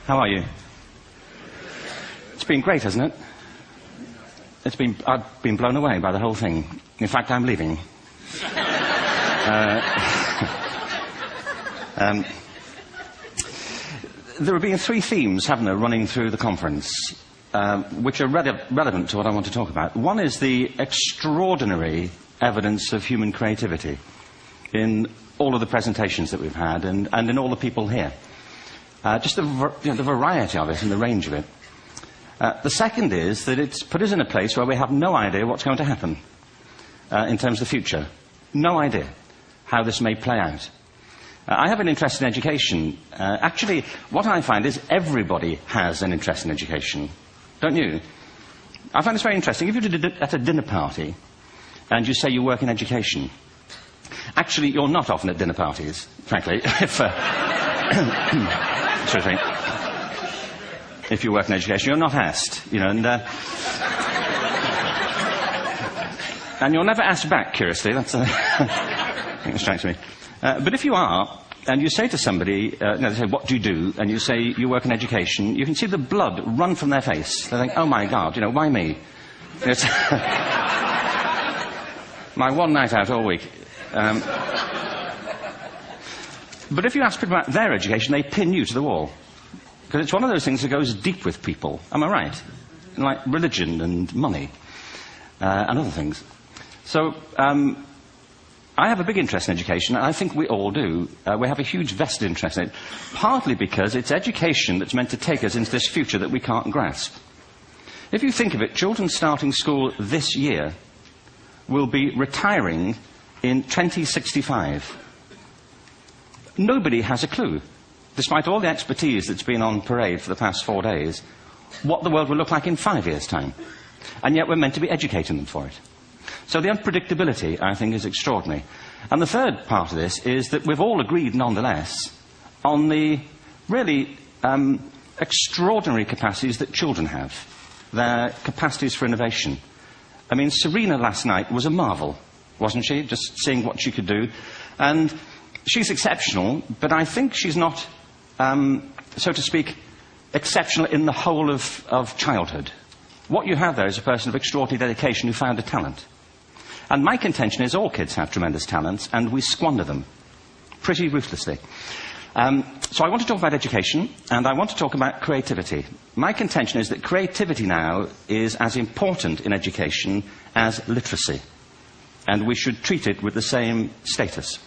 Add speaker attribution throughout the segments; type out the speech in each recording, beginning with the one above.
Speaker 1: How are you? It's been great, hasn't it? I've been blown away by the whole thing. In fact, I'm leaving. There have been three themes, haven't there, running through the conference, which are relevant to what I want to talk about. One is the extraordinary evidence of human creativity in all of the presentations that we've had and in all the people here. Just the variety of it and the range of it. The second is that it's put us in a place where we have no idea what's going to happen in terms of the future. No idea how this may play out. I have an interest in education. Actually, what I find is everybody has an interest in education. Don't you? I find this very interesting. If you're at a dinner party and you say you work in education, actually, you're not often at dinner parties, frankly. If you work in education, you're not asked, and you're never asked back, curiously. That's that strikes me. But if you are, and you say to somebody, they say, what do you do? And you say, you work in education, you can see the blood run from their face. They think, oh my God, why me? It's my one night out all week. But if you ask people about their education, they pin you to the wall. Because it's one of those things that goes deep with people. Am I right? Like religion and money and other things. So I have a big interest in education, and I think we all do. We have a huge vested interest in it, partly because it's education that's meant to take us into this future that we can't grasp. If you think of it, children starting school this year will be retiring in 2065. Nobody has a clue, despite all the expertise that's been on parade for the past 4 days, what the world will look like in 5 years' time. And yet we're meant to be educating them for it. So the unpredictability, I think, is extraordinary. And the third part of this is that we've all agreed, nonetheless, on the really extraordinary capacities that children have, their capacities for innovation. I mean, Serena last night was a marvel, wasn't she? Just seeing what she could do. And she's exceptional, but I think she's not, so to speak, exceptional in the whole of childhood. What you have there is a person of extraordinary dedication who found a talent. And my contention is all kids have tremendous talents, and we squander them pretty ruthlessly. So I want to talk about education, and I want to talk about creativity. My contention is that creativity now is as important in education as literacy, and we should treat it with the same status.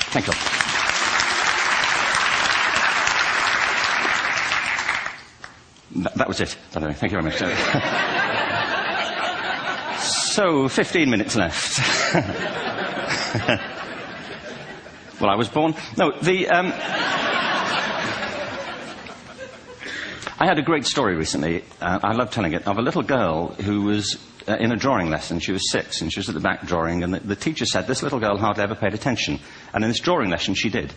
Speaker 1: Thank you. That was it, by the way. Thank you very much. So, 15 minutes left. Well, I was born... No, I had a great story recently, I love telling it, of a little girl who was in a drawing lesson. She was 6, and she was at the back drawing, and the teacher said this little girl hardly ever paid attention. And in this drawing lesson, she did.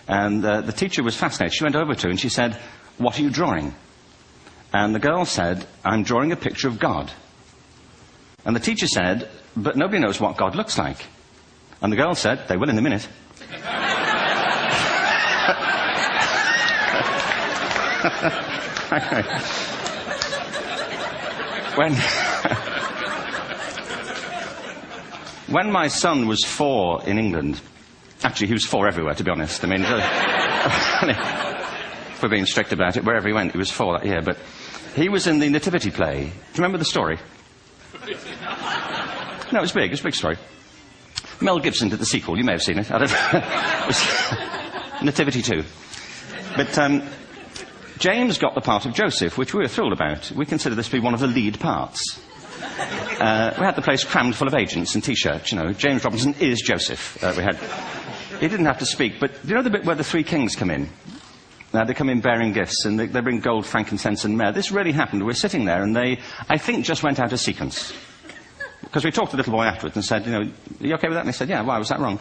Speaker 1: And the teacher was fascinated. She went over to her and she said, what are you drawing? And the girl said, I'm drawing a picture of God. And the teacher said, but nobody knows what God looks like. And the girl said, they will in a minute. When my son was 4 in England, actually he was 4 everywhere, to be honest. I mean, if we're being strict about it, wherever he went, he was 4 that year. But he was in the Nativity play. Do you remember the story? No, it was big. It was a big story. Mel Gibson did the sequel. You may have seen it. I don't know. It was Nativity 2. But James got the part of Joseph, which we were thrilled about. We consider this to be one of the lead parts. We had the place crammed full of agents and T-shirts, James Robinson is Joseph. He didn't have to speak, but do you know the bit where the 3 kings come in? They come in bearing gifts, and they bring gold, frankincense, and myrrh. This really happened. We're sitting there, and they, I think, just went out of sequence. Because we talked to the little boy afterwards and said, are you okay with that? And he said, yeah, why was that wrong?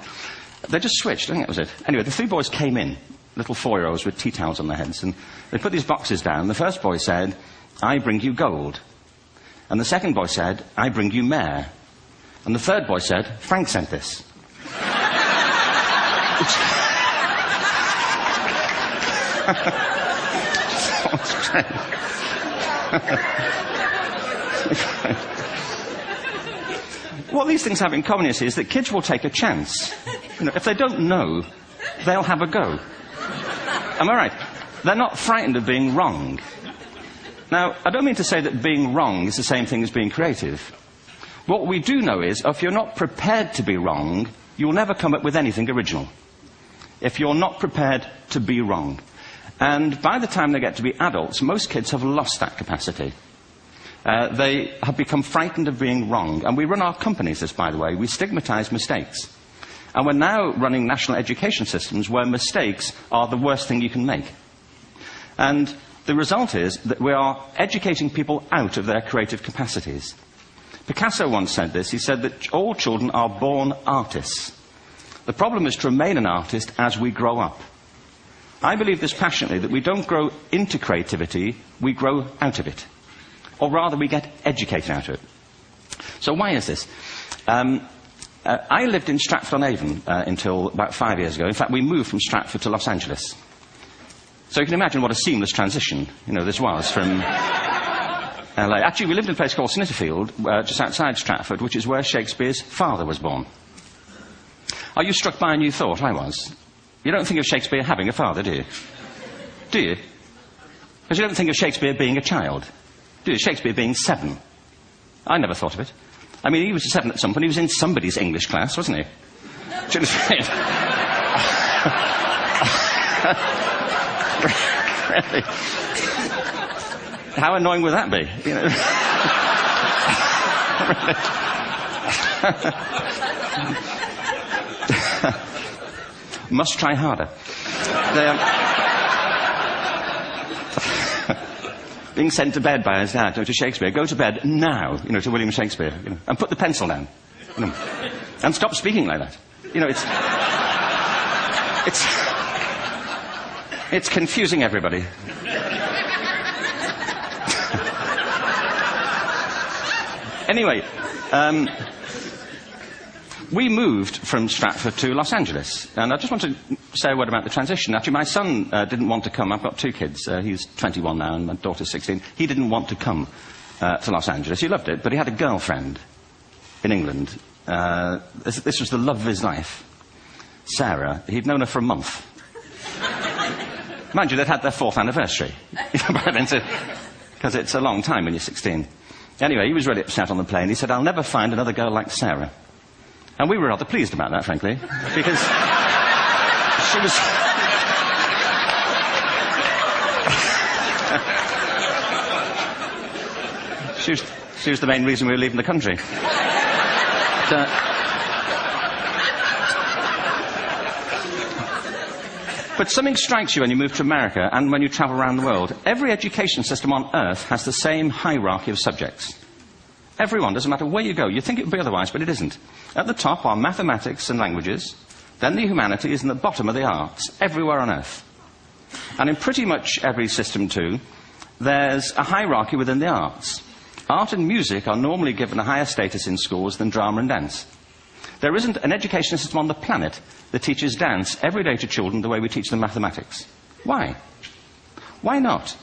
Speaker 1: They just switched. I think that was it. Anyway, the 3 boys came in, little 4-year-olds with tea towels on their heads, and they put these boxes down. The first boy said, I bring you gold. And the second boy said, I bring you myrrh. And the third boy said, Frank sent this. What these things have in common is that kids will take a chance. You know, if they don't know, they'll have a go. Am I right? They're not frightened of being wrong. Now, I don't mean to say that being wrong is the same thing as being creative. What we do know is, if you're not prepared to be wrong, you'll never come up with anything original. If you're not prepared to be wrong. And by the time they get to be adults, most kids have lost that capacity. They have become frightened of being wrong. And we run our companies, this, by the way. We stigmatize mistakes. And we're now running national education systems where mistakes are the worst thing you can make. And the result is that we are educating people out of their creative capacities. Picasso once said this. He said that all children are born artists. The problem is to remain an artist as we grow up. I believe this passionately, that we don't grow into creativity, we grow out of it. Or rather, we get educated out of it. So why is this? I lived in Stratford-on-Avon until about 5 years ago. In fact, we moved from Stratford to Los Angeles. So you can imagine what a seamless transition, this was from LA. Actually, we lived in a place called Snitterfield, just outside Stratford, which is where Shakespeare's father was born. Are you struck by a new thought? I was. You don't think of Shakespeare having a father, do you? Do you? Because you don't think of Shakespeare being a child. Do you? Shakespeare being 7. I never thought of it. I mean, he was 7 at some point. He was in somebody's English class, wasn't he? Really? How annoying would that be? Must try harder. Being sent to bed by his dad, to Shakespeare. Go to bed now, to William Shakespeare, and put the pencil down, and stop speaking like that. It's confusing everybody. Anyway, we moved from Stratford to Los Angeles, and I just want to say a word about the transition. Actually, my son didn't want to come. I've got 2 kids. He's 21 now, and my daughter's 16. He didn't want to come to Los Angeles. He loved it, but he had a girlfriend in England. This was the love of his life, Sarah. He'd known her for a month. Mind you, they'd had their 4th anniversary, because it's a long time when you're 16. Anyway, he was really upset on the plane. He said, "I'll never find another girl like Sarah." And we were rather pleased about that, frankly, because she was the main reason we were leaving the country. But something strikes you when you move to America and when you travel around the world. Every education system on earth has the same hierarchy of subjects. Everyone, doesn't matter where you go. You think it would be otherwise, but it isn't. At the top are mathematics and languages, then the humanities, and at the bottom are the arts, everywhere on earth. And in pretty much every system, too, there's a hierarchy within the arts. Art and music are normally given a higher status in schools than drama and dance. There isn't an education system on the planet that teaches dance every day to children the way we teach them mathematics. Why? Why not?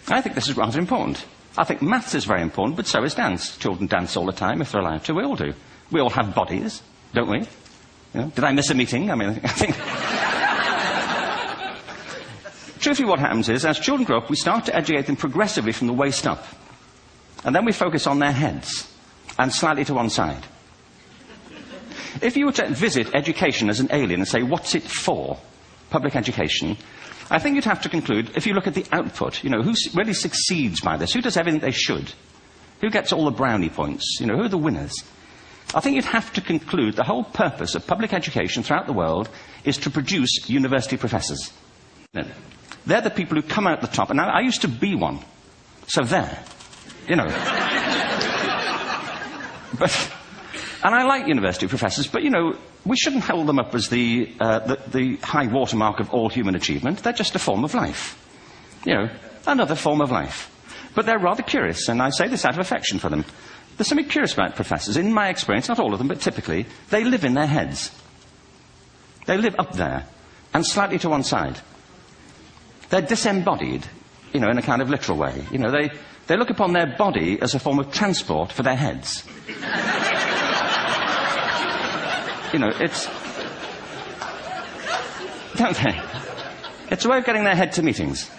Speaker 1: I think this is rather important. I think maths is very important, but so is dance. Children dance all the time if they're allowed to. We all do. We all have bodies, don't we? Did I miss a meeting? I think... Truthfully, what happens is, as children grow up, we start to educate them progressively from the waist up. And then we focus on their heads, and slightly to one side. If you were to visit education as an alien and say, what's it for, public education, I think you'd have to conclude, if you look at the output, who really succeeds by this? Who does everything they should? Who gets all the brownie points? Who are the winners? I think you'd have to conclude the whole purpose of public education throughout the world is to produce university professors. They're the people who come out the top, and I used to be one. So there. And I like university professors, but, we shouldn't hold them up as the high watermark of all human achievement. They're just a form of life. Another form of life. But they're rather curious, and I say this out of affection for them. There's something curious about professors. In my experience, not all of them, but typically, they live in their heads. They live up there, and slightly to one side. They're disembodied. in a kind of literal way. They look upon their body as a form of transport for their heads. It's... Don't they? It's a way of getting their head to meetings.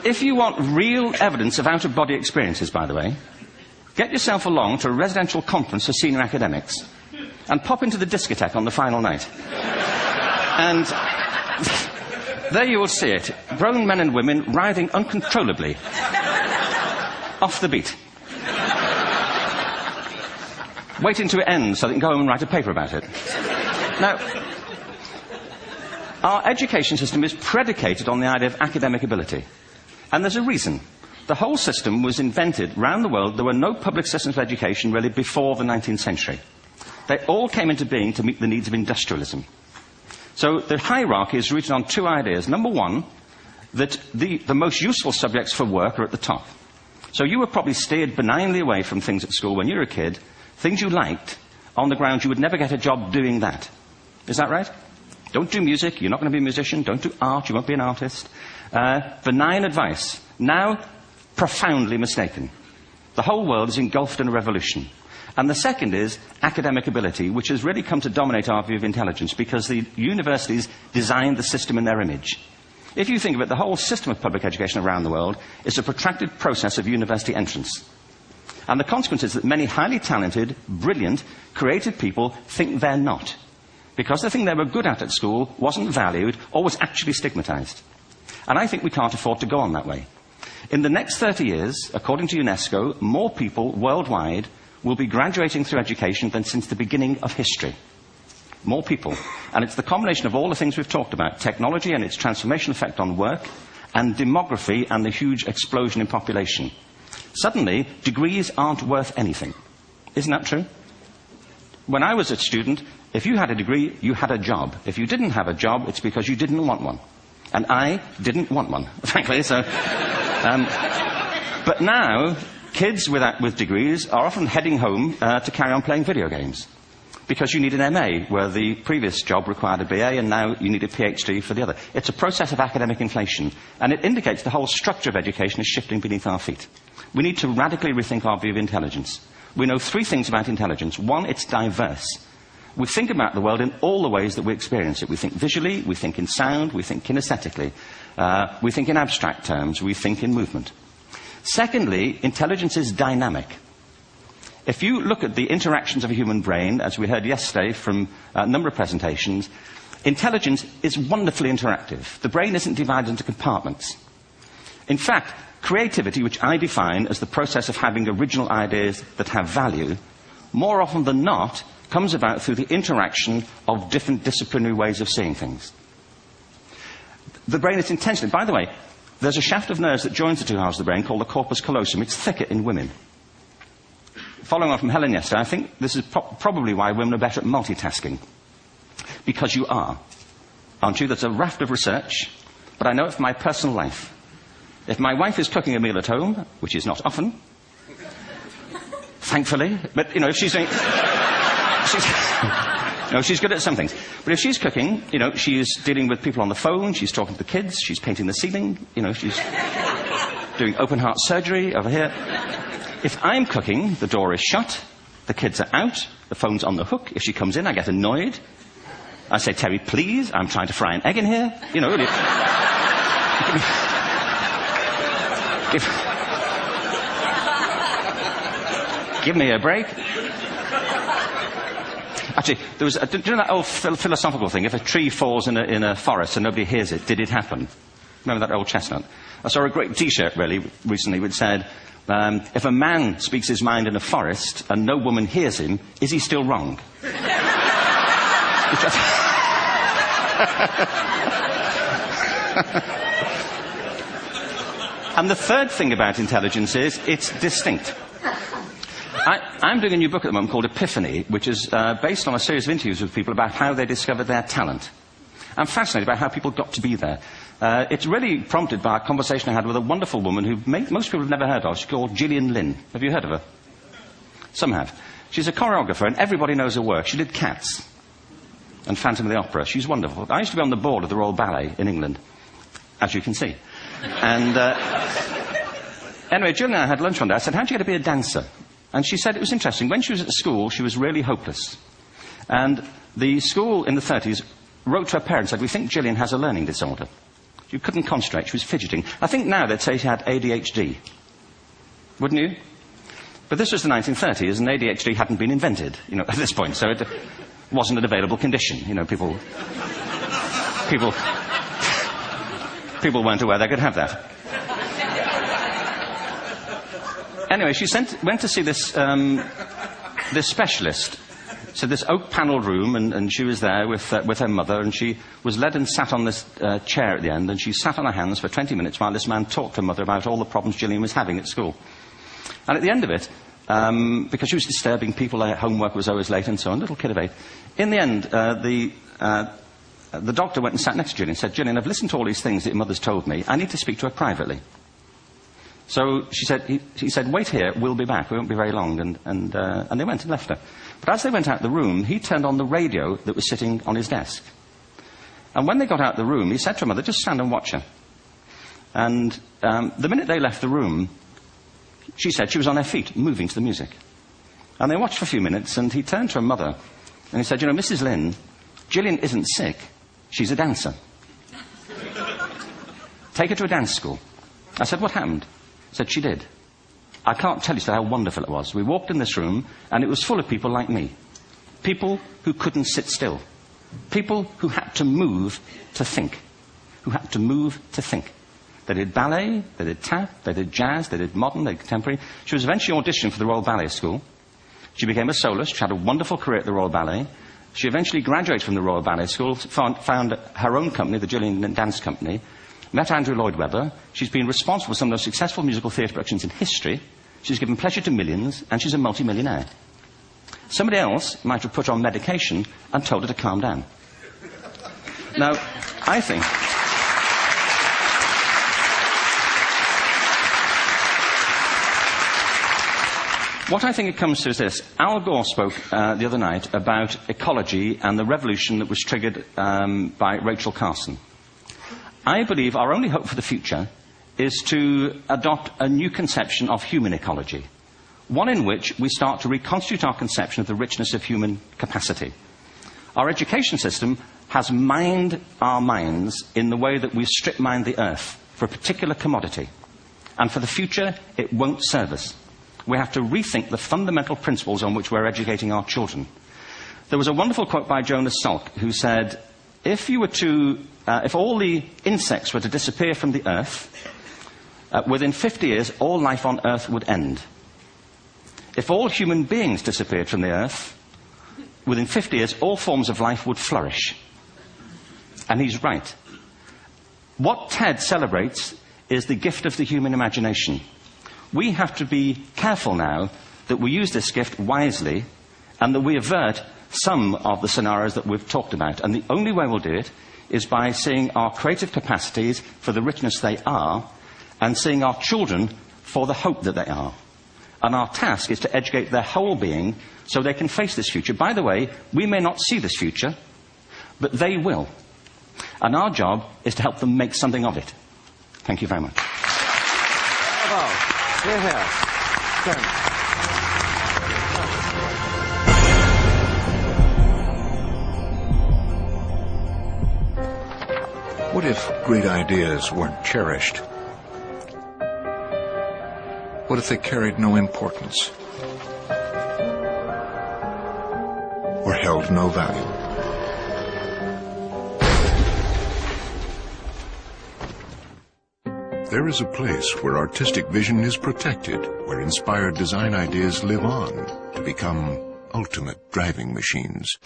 Speaker 1: If you want real evidence of out-of-body experiences, by the way, get yourself along to a residential conference for senior academics and pop into the discotheque on the final night. And there you will see it. Grown men and women writhing uncontrollably off the beat. Waiting to it ends so they can go home and write a paper about it. Now, our education system is predicated on the idea of academic ability. And there's a reason. The whole system was invented around the world. There were no public systems of education really before the 19th century. They all came into being to meet the needs of industrialism. So the hierarchy is rooted on two ideas. Number one, that the most useful subjects for work are at the top. So you were probably steered benignly away from things at school when you were a kid, things you liked, on the grounds you would never get a job doing that. Is that right? Don't do music, you're not going to be a musician. Don't do art, you won't be an artist. Benign advice. Now, profoundly mistaken. The whole world is engulfed in a revolution. And the second is academic ability, which has really come to dominate our view of intelligence because the universities designed the system in their image. If you think of it, the whole system of public education around the world is a protracted process of university entrance. And the consequence is that many highly talented, brilliant, creative people think they're not. Because the thing they were good at school wasn't valued or was actually stigmatized. And I think we can't afford to go on that way. In the next 30 years, according to UNESCO, more people worldwide will be graduating through education than since the beginning of history. More people. And it's the combination of all the things we've talked about, technology and its transformational effect on work, and demography and the huge explosion in population. Suddenly, degrees aren't worth anything. Isn't that true? When I was a student, if you had a degree, you had a job. If you didn't have a job, it's because you didn't want one. And I didn't want one, frankly, so... but now, kids with degrees are often heading home to carry on playing video games. Because you need an MA, where the previous job required a BA, and now you need a PhD for the other. It's a process of academic inflation, and it indicates the whole structure of education is shifting beneath our feet. We need to radically rethink our view of intelligence. We know three things about intelligence. One, it's diverse. We think about the world in all the ways that we experience it. We think visually, we think in sound, we think kinesthetically, we think in abstract terms, we think in movement. Secondly, intelligence is dynamic. If you look at the interactions of a human brain, as we heard yesterday from a number of presentations, intelligence is wonderfully interactive. The brain isn't divided into compartments. In fact, creativity, which I define as the process of having original ideas that have value, more often than not, comes about through the interaction of different disciplinary ways of seeing things. The brain is intentionally... By the way, there's a shaft of nerves that joins the two halves of the brain called the corpus callosum. It's thicker in women. Following on from Helen yesterday, I think this is probably why women are better at multitasking. Because you are. Aren't you? There's a raft of research, but I know it from my personal life. If my wife is cooking a meal at home, which is not often, thankfully, but, if she's doing... she's good at some things. But if she's cooking, she's dealing with people on the phone, she's talking to the kids, she's painting the ceiling, she's doing open heart surgery over here. If I'm cooking, the door is shut, the kids are out, the phone's on the hook. If she comes in, I get annoyed. I say, Terry, please, I'm trying to fry an egg in here. Give me a break. Actually, do you know that old philosophical thing? If a tree falls in a forest and nobody hears it, did it happen? Remember that old chestnut? I saw a great T-shirt, recently, which said, if a man speaks his mind in a forest and no woman hears him, is he still wrong? And the third thing about intelligence is it's distinct. I'm doing a new book at the moment called Epiphany, which is based on a series of interviews with people about how they discovered their talent. I'm fascinated by how people got to be there. It's really prompted by a conversation I had with a wonderful woman who most people have never heard of. She's called Gillian Lynn. Have you heard of her? Some have. She's a choreographer, and everybody knows her work. She did Cats. and Phantom of the Opera. She's wonderful. I used to be on the board of the Royal Ballet in England, as you can see. And anyway, Jill and I had lunch one day. I said, how'd you get to be a dancer? And she said it was interesting. When she was at school, she was really hopeless. And the school in the 30s wrote to her parents and said, we think Gillian has a learning disorder. She couldn't concentrate. She was fidgeting. I think now they'd say she had ADHD. Wouldn't you? But this was the 1930s, and ADHD hadn't been invented, at this point. So it wasn't an available condition. People weren't aware they could have that. Anyway, she went to see this specialist. So this oak-panelled room, and she was there with her mother, and she was led and sat on this chair at the end, and she sat on her hands for 20 minutes while this man talked to her mother about all the problems Gillian was having at school. And at the end of it, because she was disturbing people, their homework was always late and so on, little kid of 8, in the end, the doctor went and sat next to Gillian and said, Gillian, I've listened to all these things that your mother's told me. I need to speak to her privately. So he said, wait here, we'll be back. We won't be very long. And they went and left her. But as they went out the room, he turned on the radio that was sitting on his desk. And when they got out the room, he said to her mother, just stand and watch her. And the minute they left the room, she said she was on her feet, moving to the music. And they watched for a few minutes, and he turned to her mother, and he said, Mrs. Lynn, Gillian isn't sick, she's a dancer. Take her to a dance school. I said, what happened? He said, she did. I can't tell you how wonderful it was. We walked in this room, and it was full of people like me. People who couldn't sit still. People who had to move to think. Who had to move to think. They did ballet, they did tap, they did jazz, they did modern, they did contemporary. She was eventually auditioned for the Royal Ballet School. She became a soloist. She had a wonderful career at the Royal Ballet. She eventually graduated from the Royal Ballet School, found her own company, the Gillian Dance Company, met Andrew Lloyd Webber. She's been responsible for some of the most successful musical theatre productions in history. She's given pleasure to millions, and she's a multi-millionaire. Somebody else might have put her on medication and told her to calm down. Now, I think... What I think it comes to is this. Al Gore spoke the other night about ecology and the revolution that was triggered by Rachel Carson. I believe our only hope for the future is to adopt a new conception of human ecology, one in which we start to reconstitute our conception of the richness of human capacity. Our education system has mined our minds in the way that we strip mine the earth for a particular commodity, and for the future it won't serve us. We have to rethink the fundamental principles on which we're educating our children. There was a wonderful quote by Jonas Salk, who said, if all the insects were to disappear from the earth, within 50 years, all life on earth would end. If all human beings disappeared from the earth, within 50 years, all forms of life would flourish. And he's right. What TED celebrates is the gift of the human imagination. We have to be careful now that we use this gift wisely and that we avert some of the scenarios that we've talked about. And the only way we'll do it is by seeing our creative capacities for the richness they are and seeing our children for the hope that they are. And our task is to educate their whole being so they can face this future. By the way, we may not see this future, but they will. And our job is to help them make something of it. Thank you very much.
Speaker 2: Bravo.
Speaker 3: What if great ideas weren't cherished? What if they carried no importance? Or held no value? There is a place where artistic vision is protected, where inspired design ideas live on to become ultimate driving machines.